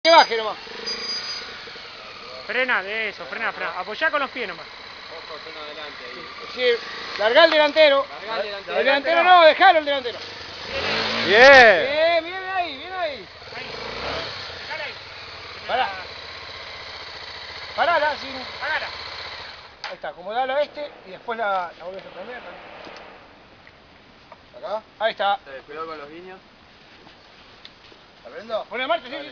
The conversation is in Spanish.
Que baje nomás. Frena de eso, frena. Apoyá con los pies nomás. Ojo, freno adelante ahí. Sí, largá el delantero. Largá el delantero. El delantero no, dejalo el delantero. Bien. Bien ahí, bien ahí. Ahí. Dejala ahí. Pará. Parala, sin... Pagala. Ahí está, acomodalo a este y después la volvés a prender. ¿Acá? Ahí está. Cuidado con los guiños. ¿La prendo? Pone marcha, sí.